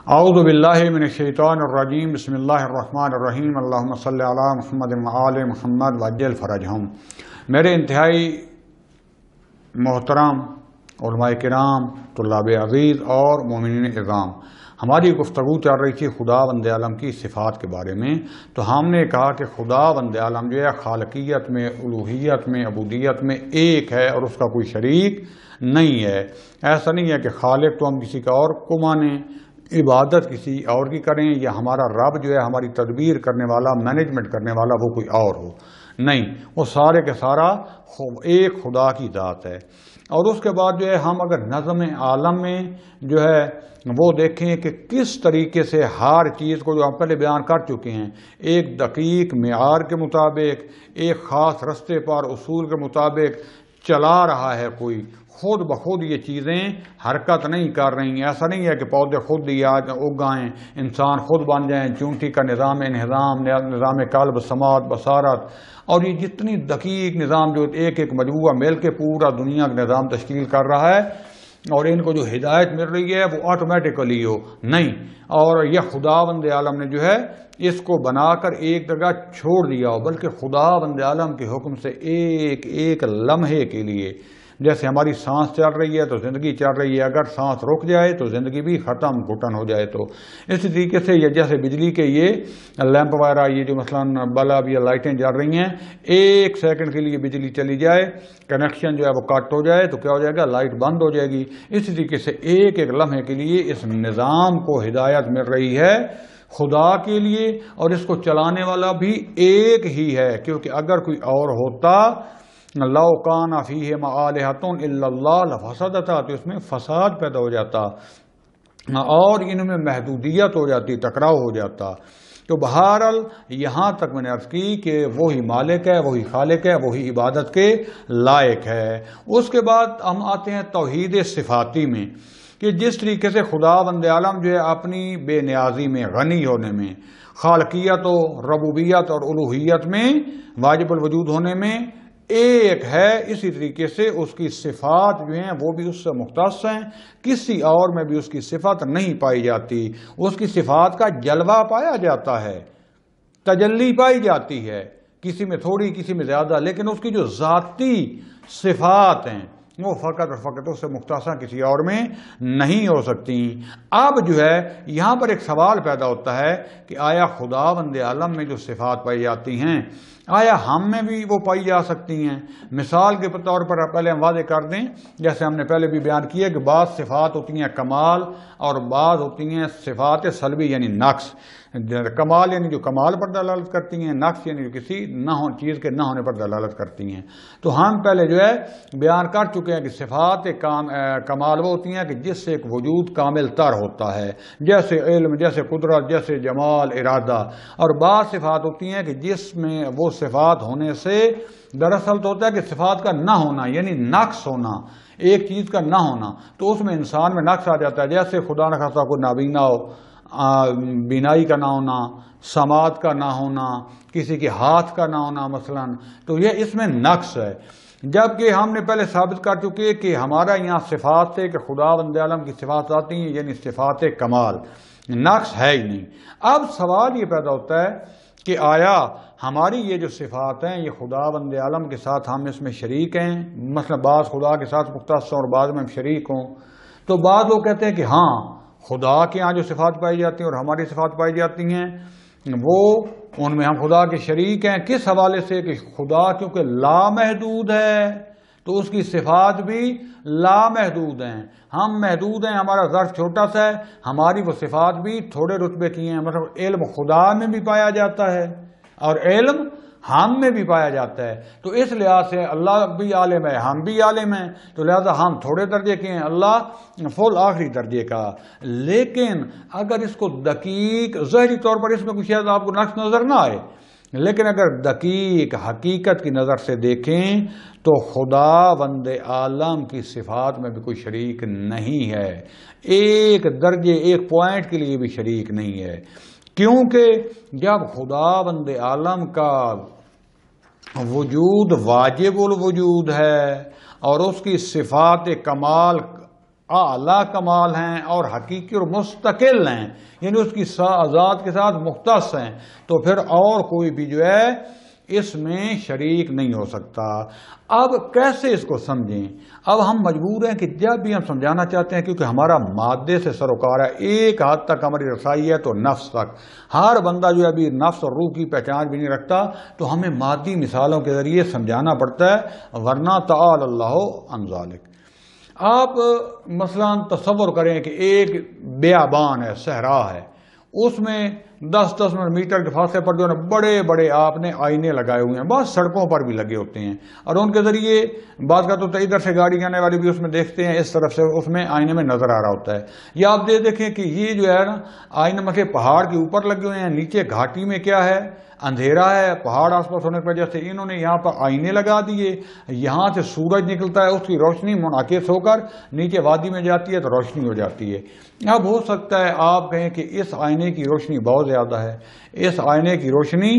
اعوذ باللہ من الشیطان الرجیم بسم اللہ الرحمن الرحیم اللہم صلی علی محمد وآل محمد وعجل فرجہم۔ میرے انتہائی محترم علماء کرام، طلاب عزیز اور مومنین اعظام، ہماری گفتگو چل رہی تھی خداوند عالم کی صفات کے بارے میں۔ تو ہم نے کہا کہ خداوند عالم جو ہے خالقیت میں، الوہیت میں، عبودیت میں ایک ہے اور اس کا کوئی شریک نہیں ہے۔ ایسا نہیں ہے کہ خالق تو ہم کسی کا اور کو مانیں، عبادت کسی اور کی کریں، یا ہمارا رب جو ہے ہماری تدبیر کرنے والا، مینجمنٹ کرنے والا وہ کوئی اور ہو، نہیں، وہ سارے کے سارا ایک خدا کی ذات ہے۔ اور اس کے بعد جو ہے ہم اگر نظم عالم میں جو ہے وہ دیکھیں کہ کس طریقے سے ہر چیز کو جو ہم پہلے بیان کر چکے ہیں، ایک دقیق معیار کے مطابق، ایک خاص رستے پر، اصول کے مطابق چلا رہا ہے کوئی، خود بخود یہ چیزیں حرکت نہیں کر رہی ہیں۔ ایسا نہیں ہے کہ پودے خود ہی اگائیں، انسان خود بن جائیں، چونٹی کا نظام انہضام، نظام قلب، سماعت، بصارت، اور یہ جتنی دقیق نظام جو ایک ایک مجموعہ مل کے پورا دنیا کا نظام تشکیل کر رہا ہے، اور ان کو جو ہدایت مل رہی ہے وہ آٹومیٹیکلی ہو، نہیں۔ اور یہ خداوند عالم نے جو ہے اس کو بنا کر ایک جگہ چھوڑ دیا ہو، بلکہ خداوند عالم کے حکم سے ایک ایک لمحے کے لیے، جیسے ہماری سانس چل رہی ہے تو زندگی چل رہی ہے، اگر سانس رک جائے تو زندگی بھی ختم، گھٹن ہو جائے تو اسی طریقے سے یہ جیسے بجلی کے یہ لیمپ وغیرہ، یہ جو مثلا بلب یا لائٹیں جل رہی ہیں، ایک سیکنڈ کے لیے بجلی چلی جائے، کنیکشن جو ہے وہ کٹ ہو جائے تو کیا ہو جائے گا، لائٹ بند ہو جائے گی۔ اسی طریقے سے ایک ایک لمحے کے لیے اس نظام کو ہدایت مل رہی ہے خدا کے لیے، اور اس کو چلانے والا بھی ایک ہی ہے، کیونکہ اگر کوئی اور ہوتا، لو کان فیہما آلہۃ الا اللہ لفسدتا، تو اس میں فساد پیدا ہو جاتا اور ان میں محدودیت ہو جاتی، ٹکراؤ ہو جاتا۔ تو بہرحال یہاں تک میں نے عرض کی کہ وہی مالک ہے، وہی خالق ہے، وہی عبادت کے لائق ہے۔ اس کے بعد ہم آتے ہیں توحید صفاتی میں، کہ جس طریقے سے خداوند عالم جو ہے اپنی بے نیازی میں، غنی ہونے میں، خالقیت و ربوبیت اور الوہیت میں، واجب الوجود ہونے میں ایک ہے، اسی طریقے سے اس کی صفات جو ہیں وہ بھی اس سے مختص ہیں، کسی اور میں بھی اس کی صفت نہیں پائی جاتی۔ اس کی صفات کا جلوہ پایا جاتا ہے، تجلی پائی جاتی ہے، کسی میں تھوڑی، کسی میں زیادہ، لیکن اس کی جو ذاتی صفات ہیں وہ فقط اور فقط اس سے مختص کسی اور میں نہیں ہو سکتی۔ اب جو ہے یہاں پر ایک سوال پیدا ہوتا ہے کہ آیا خداوند عالم میں جو صفات پائی جاتی ہیں، آیا ہم میں بھی وہ پائی جا سکتی ہیں؟ مثال کے طور پر پہلے ہم واضح کر دیں، جیسے ہم نے پہلے بھی بیان کیا کہ بعض صفات ہوتی ہیں کمال، اور بعض ہوتی ہیں صفات سلبی یعنی نقص۔ کمال یعنی جو کمال پر دلالت کرتی ہیں، نقص یعنی جو کسی چیز کے نہ ہونے پر دلالت کرتی ہیں۔ تو ہم پہلے جو ہے بیان کر چکے ہیں کہ صفات کمال وہ ہوتی ہیں کہ جس سے ایک وجود کامل تر ہوتا ہے، جیسے علم، جیسے قدرت، جیسے جمال، ارادہ۔ اور بعض صفات ہوتی ہیں کہ جس میں وہ صفات ہونے سے دراصل تو ہوتا ہے کہ صفات کا نہ ہونا یعنی نقص ہونا، ایک چیز کا نہ ہونا، تو اس میں انسان میں نقص آ جاتا ہے، جیسے خدا نخواستہ کوئی نابینا ہو، بینائی کا نہ ہونا، سماعت کا نہ ہونا، کسی کے ہاتھ کا نہ ہونا مثلا، تو یہ اس میں نقص ہے۔ جبکہ ہم نے پہلے ثابت کر چکے کہ ہمارا یہاں صفات سے کہ خداوند عالم کی صفات آتی ہیں یعنی صفات کمال، نقص ہے ہی نہیں۔ اب سوال یہ پیدا ہوتا ہے کہ آیا ہماری یہ جو صفات ہیں یہ خداوند عالم کے ساتھ ہم اس میں شریک ہیں؟ مثلا بعض خدا کے ساتھ مختص اور بعض میں ہم شریک ہوں۔ تو بعض لوگ کہتے ہیں کہ ہاں خدا کے ہاں جو صفات پائی جاتی ہیں اور ہماری صفات پائی جاتی ہیں وہ ان میں ہم خدا کے شریک ہیں۔ کس حوالے سے؟ کہ خدا کیونکہ لامحدود ہے تو اس کی صفات بھی لامحدود ہیں، ہم محدود ہیں، ہمارا ظرف چھوٹا سا ہے، ہماری وہ صفات بھی تھوڑے رتبے کی ہیں۔ مطلب علم خدا میں بھی پایا جاتا ہے اور علم ہم میں بھی پایا جاتا ہے، تو اس لحاظ سے اللہ بھی عالم ہے، ہم بھی عالم ہیں، تو لہذا ہم تھوڑے درجے کے ہیں، اللہ فل آخری درجے کا۔ لیکن اگر اس کو دقیق ظاہری طور پر اس میں کچھ شاید آپ کو نقص نظر نہ آئے، لیکن اگر دقیق حقیقت کی نظر سے دیکھیں تو خداوند عالم کی صفات میں بھی کوئی شریک نہیں ہے، ایک درجے، ایک پوائنٹ کے لیے بھی شریک نہیں ہے۔ کیونکہ جب خداوند عالم کا وجود واجب الوجود ہے اور اس کی صفات کمال اعلیٰ کمال ہیں اور حقیقی اور مستقل ہیں، یعنی اس کی ذات کے ساتھ مختص ہیں، تو پھر اور کوئی بھی جو ہے اس میں شریک نہیں ہو سکتا۔ اب کیسے اس کو سمجھیں؟ اب ہم مجبور ہیں کہ جب بھی ہم سمجھانا چاہتے ہیں، کیونکہ ہمارا مادے سے سروکار ہے، ایک حد تک ہماری رسائی ہے تو نفس تک۔ ہر بندہ جو ابھی نفس اور روح کی پہچان بھی نہیں رکھتا، تو ہمیں مادی مثالوں کے ذریعے سمجھانا پڑتا ہے، ورنہ تعالی اللہ عن ذالک۔ آپ مثلا تصور کریں کہ ایک بیابان ہے، صحرا ہے، اس میں 10-10 میٹر کے فاصلے پر جو ہے بڑے بڑے آپ نے آئینے لگائے ہوئے ہیں، بس سڑکوں پر بھی لگے ہوتے ہیں، اور ان کے ذریعے بعض کا تو ادھر سے گاڑی جانے والی بھی اس میں دیکھتے ہیں، اس طرف سے اس میں آئینے میں نظر آ رہا ہوتا ہے۔ یا آپ دیکھیں کہ یہ جو ہے نا آئینے میں پہاڑ کے اوپر لگے ہوئے ہیں، نیچے گھاٹی میں کیا ہے، اندھیرا ہے، پہاڑ آس پاس ہونے کی وجہ سے انہوں نے یہاں پر آئینے لگا دیے، یہاں سے سورج نکلتا ہے، اس کی روشنی منعکس ہو کر نیچے وادی میں جاتی ہے تو روشنی ہو جاتی ہے۔ اب ہو سکتا ہے آپ کہیں کہ اس آئینے کی روشنی بہت زیادہ ہے، اس آئینے کی روشنی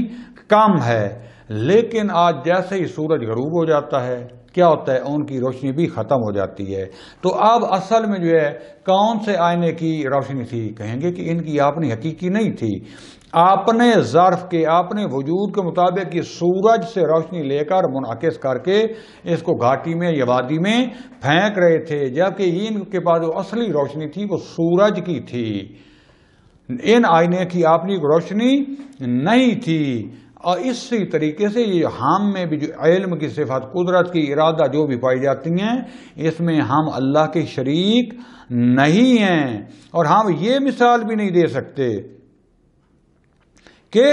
کم ہے، لیکن آج جیسے ہی سورج غروب ہو جاتا ہے کیا ہوتا ہے، ان کی روشنی بھی ختم ہو جاتی ہے۔ تو اب اصل میں جو ہے کون سے آئینے کی روشنی تھی؟ کہیں گے کہ ان کی اپنی حقیقی نہیں تھی، اپنے ظرف کے، اپنے وجود کے مطابق یہ سورج سے روشنی لے کر منعکس کر کے اس کو گھاٹی میں یا وادی میں پھینک رہے تھے، جبکہ ان کے پاس جو اصلی روشنی تھی وہ سورج کی تھی، ان آئینے کی اپنی روشنی نہیں تھی۔ اور اسی طریقے سے یہ ہم میں بھی جو علم کی صفات، قدرت کی، ارادہ جو بھی پائی جاتی ہیں، اس میں ہم اللہ کے شریک نہیں ہیں، اور ہم یہ مثال بھی نہیں دے سکتے کہ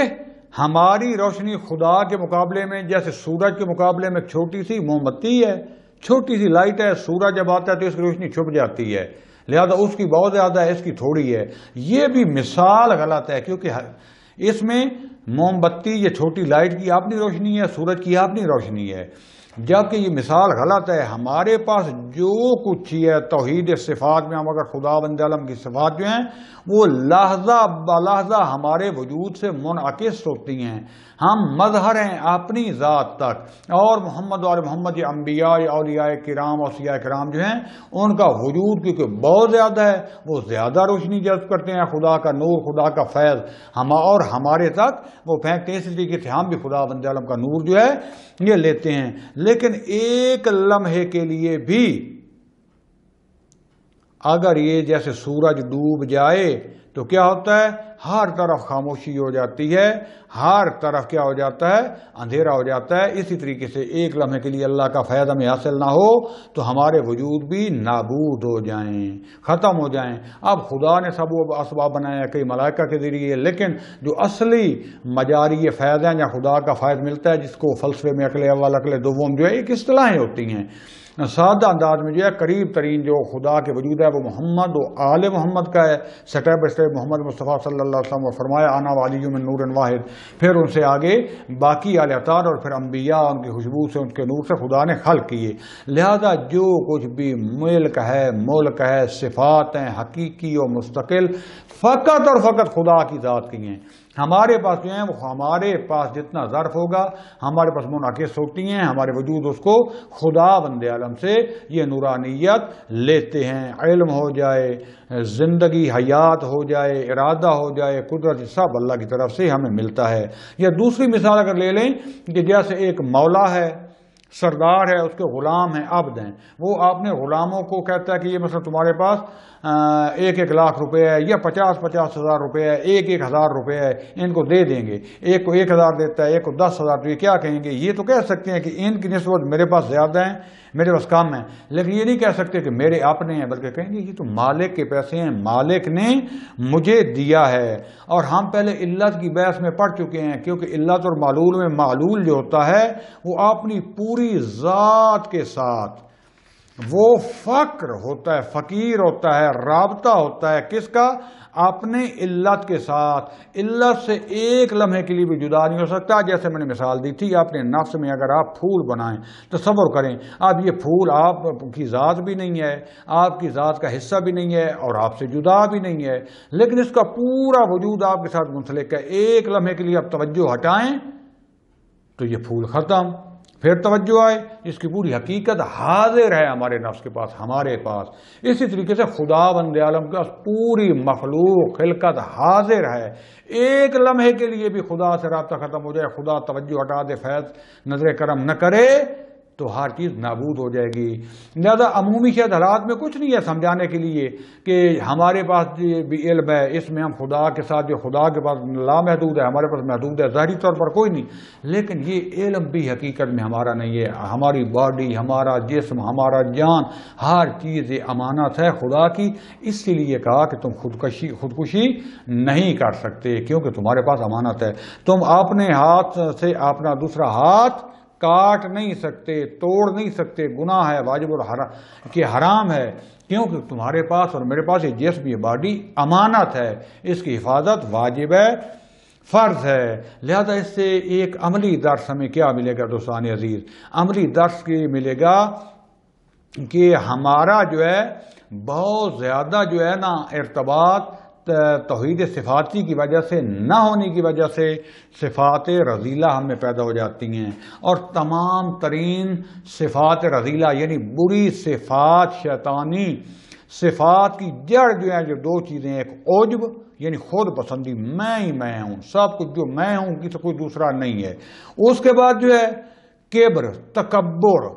ہماری روشنی خدا کے مقابلے میں جیسے سورج کے مقابلے میں چھوٹی سی موم بتی ہے، چھوٹی سی لائٹ ہے، سورج جب آتا ہے تو اس کی روشنی چھپ جاتی ہے، لہذا اس کی بہت زیادہ ہے، اس کی تھوڑی ہے۔ یہ بھی مثال غلط ہے، کیونکہ اس میں موم بتی یا چھوٹی لائٹ کی اپنی روشنی ہے، سورج کی اپنی روشنی ہے، جبکہ یہ مثال غلط ہے۔ ہمارے پاس جو کچھ ہی ہے توحید صفات میں، ہم اگر خدا بند عالم کی صفات جو ہیں وہ لحظہ بلحظہ ہمارے وجود سے منعکس ہوتی ہیں، ہم مظہر ہیں اپنی ذات تک، اور محمد وآل محمد یہ انبیاء یا اولیاء کرام اوصیاء کرام جو ہیں ان کا وجود کیونکہ بہت زیادہ ہے، وہ زیادہ روشنی جذب کرتے ہیں، خدا کا نور، خدا کا فیض اور ہمارے تک وہ پھینکتے ہیں، اس طریقے سے ہم بھی خدا بند عالم کا نور جو ہے یہ لیتے ہیں۔ لیکن ایک لمحے کے لیے بھی اگر یہ جیسے سورج ڈوب جائے تو کیا ہوتا ہے، ہر طرف خاموشی ہو جاتی ہے، ہر طرف کیا ہو جاتا ہے، اندھیرا ہو جاتا ہے۔ اسی طریقے سے ایک لمحے کے لیے اللہ کا فیض ہمیں حاصل نہ ہو تو ہمارے وجود بھی نابود ہو جائیں، ختم ہو جائیں۔ اب خدا نے سب اسباب بنایا کئی ملائکہ کے ذریعے، لیکن جو اصلی مجاری فیض ہیں یا خدا کا فیض ملتا ہے، جس کو فلسفے میں عقل اول عقل دوم جو ہے ایک اصطلاحیں ہوتی ہیں، سادہ انداز میں جو ہے قریب ترین جو خدا کے وجود ہے وہ محمد و آل محمد کا ہے، سٹیپ بائی سٹیپ محمد مصطفیٰ صلی اللہ علیہ وسلم نے فرمایا انا والی من نور واحد، پھر ان سے آگے باقی آل اطہار اور پھر انبیاء ان کی خوشبو سے، ان کے نور سے خدا نے خلق کیے۔ لہذا جو کچھ بھی ملک ہے صفات ہیں حقیقی اور مستقل فقط اور فقط خدا کی ذات کی ہیں۔ ہمارے پاس جو ہیں وہ ہمارے پاس جتنا ظرف ہوگا ہمارے پاس منعکس ہوتی ہیں، ہمارے وجود اس کو خدا بند عالم سے یہ نورانیت لیتے ہیں، علم ہو جائے، زندگی حیات ہو جائے، ارادہ ہو جائے، قدرت، سب اللہ کی طرف سے ہمیں ملتا ہے۔ یا دوسری مثال اگر لے لیں کہ جیسے ایک مولا ہے، سردار ہے، اس کے غلام ہیں، عبد ہیں، وہ اپنے غلاموں کو کہتا ہے کہ یہ مثلا تمہارے پاس 1-1 لاکھ روپے ہے یا 50-50 ہزار روپے ہے، 1-1 ہزار روپے ہے، ان کو دے دیں گے، ایک کو 1,000 دیتا ہے، ایک کو 10,000، تو یہ کیا کہیں گے؟ یہ تو کہہ سکتے ہیں کہ ان کی نسبت میرے پاس زیادہ ہیں، میرے پاس کم ہیں، لیکن یہ نہیں کہہ سکتے کہ میرے اپنے ہیں، بلکہ کہیں گے یہ تو مالک کے پیسے ہیں، مالک نے مجھے دیا ہے۔ اور ہم پہلے علت کی بحث میں پڑھ چکے ہیں، کیونکہ علت اور معلول میں معلول جو ہوتا ہے وہ اپنی پوری ذات کے ساتھ وہ فقر ہوتا ہے، فقیر ہوتا ہے، رابطہ ہوتا ہے کس کا؟ اپنے علت کے ساتھ، علت سے ایک لمحے کے لیے بھی جدا نہیں ہو سکتا۔ جیسے میں نے مثال دی تھی، اپنے نفس میں اگر آپ پھول بنائیں، تصور کریں اب یہ پھول آپ کی ذات بھی نہیں ہے، آپ کی ذات کا حصہ بھی نہیں ہے اور آپ سے جدا بھی نہیں ہے، لیکن اس کا پورا وجود آپ کے ساتھ منسلک ہے۔ ایک لمحے کے لیے آپ توجہ ہٹائیں تو یہ پھول ختم، پھر توجہ آئے، اس کی پوری حقیقت حاضر ہے ہمارے نفس کے پاس، ہمارے پاس۔ اسی طریقے سے خدا بند عالم کے پاس پوری مخلوق خلقت حاضر ہے۔ ایک لمحے کے لیے بھی خدا سے رابطہ ختم ہو جائے، خدا توجہ ہٹا دے، فیض نظر کرم نہ کرے تو ہر چیز نابود ہو جائے گی۔ لہذا عمومی شاید حالات میں کچھ نہیں ہے سمجھانے کے لیے کہ ہمارے پاس بھی علم ہے، اس میں ہم خدا کے ساتھ، جو خدا کے پاس لامحدود ہے، ہمارے پاس محدود ہے، ظاہری طور پر کوئی نہیں، لیکن یہ علم بھی حقیقت میں ہمارا نہیں ہے۔ ہماری باڈی، ہمارا جسم، ہمارا جان، ہر چیز یہ امانت ہے خدا کی۔ اسی لیے کہا کہ تم خودکشی نہیں کر سکتے، کیونکہ تمہارے پاس امانت ہے۔ تم اپنے ہاتھ سے اپنا دوسرا ہاتھ کاٹ نہیں سکتے، توڑ نہیں سکتے، گناہ ہے، واجب الحرام کہ حرام ہے، کیونکہ تمہارے پاس اور میرے پاس یہ جسم، یہ باڈی امانت ہے، اس کی حفاظت واجب ہے، فرض ہے۔ لہذا اس سے ایک عملی درس ہمیں کیا ملے گا دوستان عزیز؟ عملی درس یہ ملے گا کہ ہمارا جو ہے بہت زیادہ جو ہے نا ارتباط توحید صفاتی کی وجہ سے نہ ہونے کی وجہ سے صفات رذیلہ ہم میں پیدا ہو جاتی ہیں، اور تمام ترین صفات رذیلہ یعنی بری صفات، شیطانی صفات کی جڑ جو ہے، جو دو چیزیں، ایک عجب یعنی خود پسندی، میں ہی میں ہوں، سب کچھ جو میں ہوں کسی کوئی دوسرا نہیں ہے، اس کے بعد جو ہے کبر، تکبر،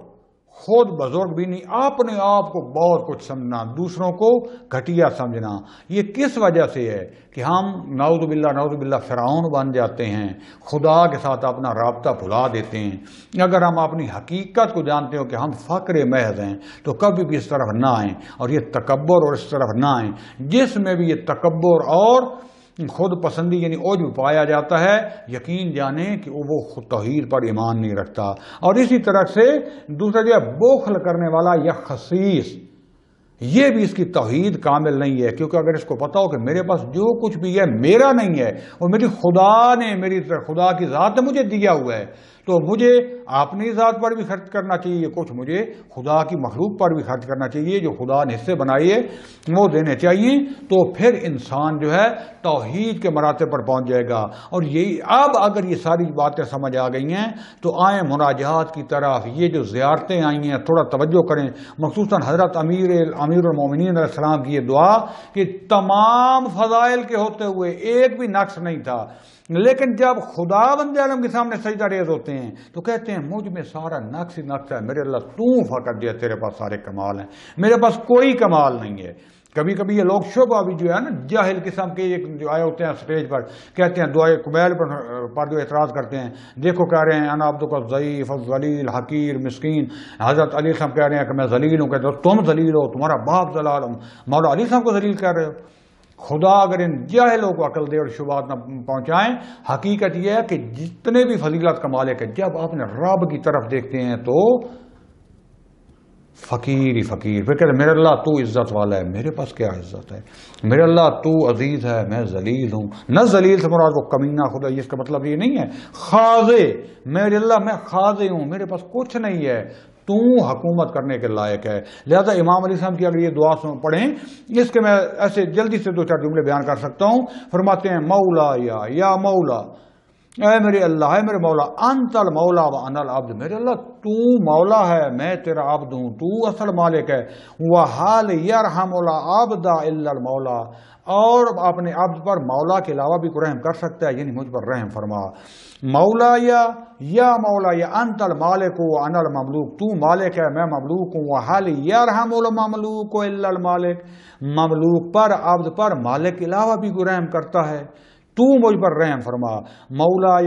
خود بزرگ بھی نہیں، اپنے آپ کو بہت کچھ سمجھنا، دوسروں کو گھٹیا سمجھنا۔ یہ کس وجہ سے ہے کہ ہم نعوذ باللہ فرعون بن جاتے ہیں، خدا کے ساتھ اپنا رابطہ بھلا دیتے ہیں۔ اگر ہم اپنی حقیقت کو جانتے ہو کہ ہم فقر محض ہیں تو کبھی بھی اس طرف نہ آئیں، اور یہ تکبر اور اس طرف نہ آئیں۔ جس میں بھی یہ تکبر اور خود پسندی یعنی عجب پایا جاتا ہے، یقین جانیں کہ وہ خود توحید پر ایمان نہیں رکھتا۔ اور اسی طرح سے دوسرا جو ہے بخل کرنے والا یا خسیس، یہ بھی اس کی توحید کامل نہیں ہے، کیونکہ اگر اس کو پتا ہو کہ میرے پاس جو کچھ بھی ہے میرا نہیں ہے، اور میری خدا نے، میری خدا کی ذات نے مجھے دیا ہوا ہے، تو مجھے اپنی ذات پر بھی خرچ کرنا چاہیے، کچھ مجھے خدا کی مخلوق پر بھی خرچ کرنا چاہیے، جو خدا نے حصے بنائے وہ دینے چاہیے، تو پھر انسان جو ہے توحید کے مراتب پر پہنچ جائے گا۔ اور یہی اب اگر یہ ساری باتیں سمجھ آ گئی ہیں تو آئیں مناجات کی طرف۔ یہ جو زیارتیں آئی ہیں تھوڑا توجہ کریں، مخصوصاً حضرت امیر المومنین علیہ السلام کی یہ دعا کہ تمام فضائل کے ہوتے ہوئے ایک بھی نقص نہیں تھا، لیکن جب خدا بند عالم کے سامنے سجدہ ریز ہوتے ہیں تو کہتے ہیں مجھ میں سارا نقص ہی نقص ہے، میرے اللہ تو فقط دیا، تیرے پاس سارے کمال ہیں، میرے پاس کوئی کمال نہیں ہے۔ کبھی کبھی یہ لوگ شبہ بھی جو ہے نا جاہل قسم کے ایک جو آئے ہوتے ہیں سٹیج پر، کہتے ہیں دعائے قبیل پر جو اعتراض کرتے ہیں، دیکھو کہہ رہے ہیں انا عبدک الضعیف الذلیل حقیر مسکین، حضرت علی صاحب کہہ رہے ہیں کہ میں ذلیل ہوں، کہتے ہو تم ذلیل ہو، تمہارا باپ ذلال ہوں، مولا علی صاحب کو ذلیل کہہ رہے ہو۔ خدا اگر ان جاہلوں کو عقل دے اور شبہات نہ پہنچائیں، حقیقت یہ ہے کہ جتنے بھی فضیلت کا مالک ہے، جب آپ نے رب کی طرف دیکھتے ہیں تو فقیر ہی فقیر، پھر کہتے ہیں میرے اللہ تو عزت والا ہے، میرے پاس کیا عزت ہے، میرے اللہ تو عزیز ہے، میں ذلیل ہوں۔ نہ ذلیل سے مراد وہ کمینہ خدا، اس کا مطلب یہ نہیں ہے، خاضع، میرے اللہ میں خاضع ہوں، میرے پاس کچھ نہیں ہے، تو حکومت کرنے کے لائق ہے۔ لہذا امام علیہ السلام کی اگر یہ دعا پڑھیں، اس کے میں ایسے جلدی سے دو چار جملے بیان کر سکتا ہوں۔ فرماتے ہیں مولا یا مولا، اے میرے اللہ، اے میرے مولا، انت المولا و انا العبد، میرے اللہ تو مولا ہے، میں تیرا عبد ہوں، تو اصل مالک ہے۔ وحال یرحم العبد الا المولا، اور اپنے عبد پر مولا کے علاوہ بھی کوئی رحم کر سکتا ہے، یعنی مجھ پر رحم فرما۔ مولا یا مولا یا انت المالک و انا المملوک، تو مالک ہے میں مملوک ہوں۔ وحال یرحم المملوک الا المالک، مملوک پر، عبد پر مالک کے علاوہ بھی کوئی رحم کرتا ہے، تو مجھ پر رحم فرما۔ مولا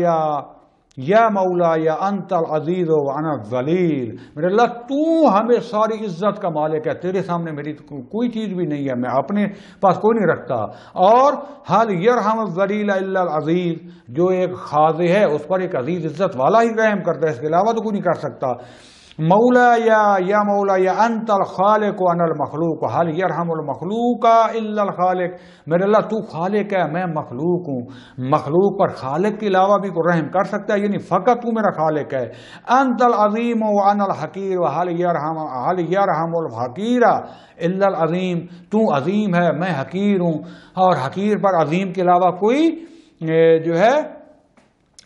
یا مولا یا انت العزیز و انا الذلیل، میرے اللہ تو ہمیں ساری عزت کا مالک ہے، تیرے سامنے میری کوئی چیز بھی نہیں ہے، میں اپنے پاس کوئی نہیں رکھتا۔ اور حل یرحم الذلیل الا العزیز، جو ایک خاضع ہے اس پر ایک عزیز عزت والا ہی رحم کرتا ہے، اس کے علاوہ تو کوئی نہیں کر سکتا۔ مولا یا مولا یا انت الخالق و انا المخلوق، حل یرحم المخلوق الا الخالق، میرے اللہ تو خالق ہے میں مخلوق ہوں، مخلوق پر خالق کے علاوہ بھی کوئی رحم کر سکتا ہے، یعنی فقط تو میرا خالق ہے۔ انت العظیم و انا الحقیر و حل یرحم الحقیر الا العظیم، تو عظیم ہے میں حقیر ہوں، اور حقیر پر عظیم کے علاوہ کوئی جو ہے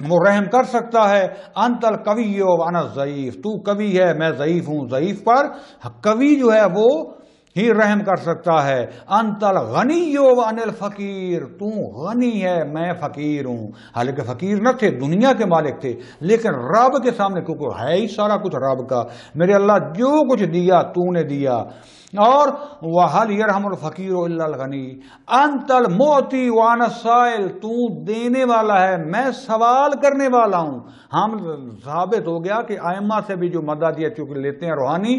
وہ رحم کر سکتا ہے. انت القوی و انا الضعیف، تو قوی ہے میں ضعیف ہوں، ضعیف پر قوی جو ہے وہ ہی رحم کر سکتا ہے. انت الغنی و انا الفقیر، تو غنی ہے میں فقیر ہوں. حالانکہ فقیر نہ تھے، دنیا کے مالک تھے، لیکن رب کے سامنے کیونکہ ہے ہی سارا کچھ رب کا. میرے اللہ جو کچھ دیا تو نے دیا. اور وَهَلْ يَرْحَمُ الْفَقِيرُ إِلَّا الْغَنِيُّ أَنْتَ الْمُعْطِي وَأَنَا السَّائِلُ، تو دینے والا ہے میں سوال کرنے والا ہوں. ہم ثابت ہو گیا کہ ائمہ سے بھی جو مدد یہ چونکہ لیتے ہیں روحانی،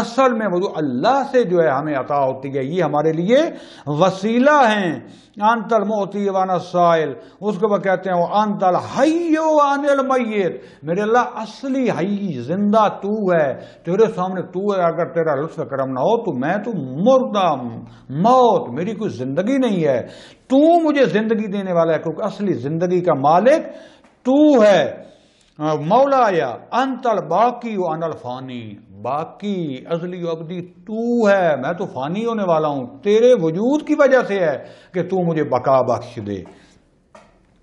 اصل میں وہ اللہ سے جو ہے ہمیں عطا ہوتی ہے، یہ ہمارے لیے وسیلہ ہیں. انت المعطی وانا السائل، اس کو وہ کہتے ہیں انت الحی وانا المیت، میرے اللہ اصلی حی زندہ تو ہے، تیرے سامنے تو ہے، اگر تیرا لطف کرم نہ ہو تو میں تو مردہ موت، میری کوئی زندگی نہیں ہے. تو مجھے زندگی دینے والا ہے کیونکہ اصلی زندگی کا مالک تو ہے. مولا یا انت الباقی وانا الفانی، باقی ازلی و ابدی تو ہے، میں تو فانی ہونے والا ہوں، تیرے وجود کی وجہ سے ہے کہ تو مجھے بقا بخش دے.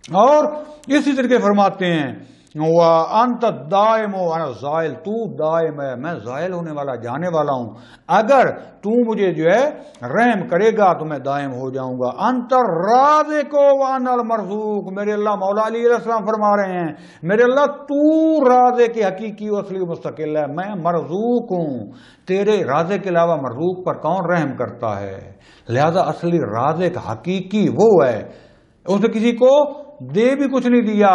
اور اسی طریقے فرماتے ہیں وَأَنْتَ الدَّائِمُ وَأَنَا الزَّائِلُ، تو دائم ہے میں زائل ہونے والا جانے والا ہوں، اگر تو مجھے جو ہے رحم کرے گا تو میں دائم ہو جاؤں گا. انت الرازق وَأَنَا الْمَرْزُوقُ، میرے اللہ مولا علی علیہ السلام فرما رہے ہیں میرے اللہ تو رازق حقیقی و اصلی مستقل ہے، میں مرزوق ہوں، تیرے رازق کے علاوہ مرزوق پر کون رحم کرتا ہے. لہذا اصلی رازق حقیقی وہ ہے، اس نے کسی کو دے بھی کچھ نہیں دیا،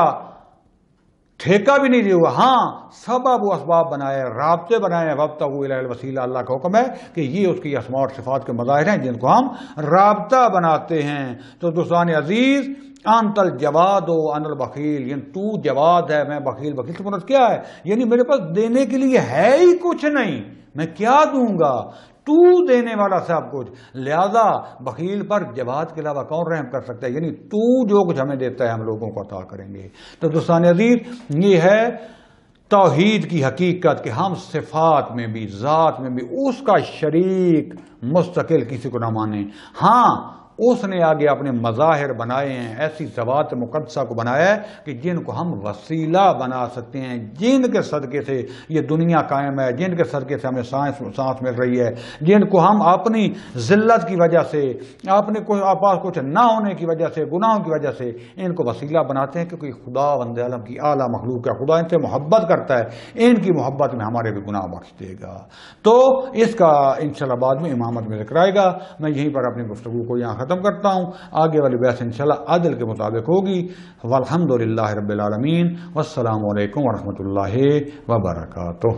ٹھیکہ بھی نہیں دیا. ہاں سبب و اسباب بنائے، رابطے بنائے. وابتغوا الیہ الوسیلہ، اللہ کا حکم ہے کہ یہ اس کی اسماء اور صفات کے مظاہر ہیں جن کو ہم رابطہ بناتے ہیں. تو دوستان عزیز، انت الجواد و انا البخیل، یعنی تو جواد ہے میں بخیل. بخیل سے مراد کیا ہے؟ یعنی میرے پاس دینے کے لیے ہے ہی کچھ نہیں، میں کیا دوں گا، تو دینے والا سب کچھ. لہذا بخیل پر جواد کے علاوہ کون رحم کر سکتا ہے؟ یعنی تو جو کچھ ہمیں دیتا ہے ہم لوگوں کو عطا کریں گے. تو دوستان عزیز، یہ ہے توحید کی حقیقت کہ ہم صفات میں بھی ذات میں بھی اس کا شریک مستقل کسی کو نہ مانیں. ہاں اس نے آگے اپنے مظاہر بنائے ہیں، ایسی ذوات مقدسہ کو بنایا ہے کہ جن کو ہم وسیلہ بنا سکتے ہیں، جن کے صدقے سے یہ دنیا قائم ہے، جن کے صدقے سے ہمیں سانس مل رہی ہے، جن کو ہم اپنی ذلت کی وجہ سے، اپنے پاس کچھ نہ ہونے کی وجہ سے، گناہوں کی وجہ سے ان کو وسیلہ بناتے ہیں، کیونکہ خدا بند عالم کی اعلیٰ مخلوق ہے، خدا ان سے محبت کرتا ہے، ان کی محبت میں ہمارے بھی گناہ بخش دے گا. تو اس کا انشاءاللہ بعد میں امامت میں ذکر آئے گا. میں یہیں پر اپنی گفتگو کو یہاں ختم کرتا ہوں. آگے والی بحث انشاءاللہ عدل کے مطابق ہوگی. والحمدللہ رب العالمین، والسلام علیکم ورحمۃ اللہ وبرکاتہ.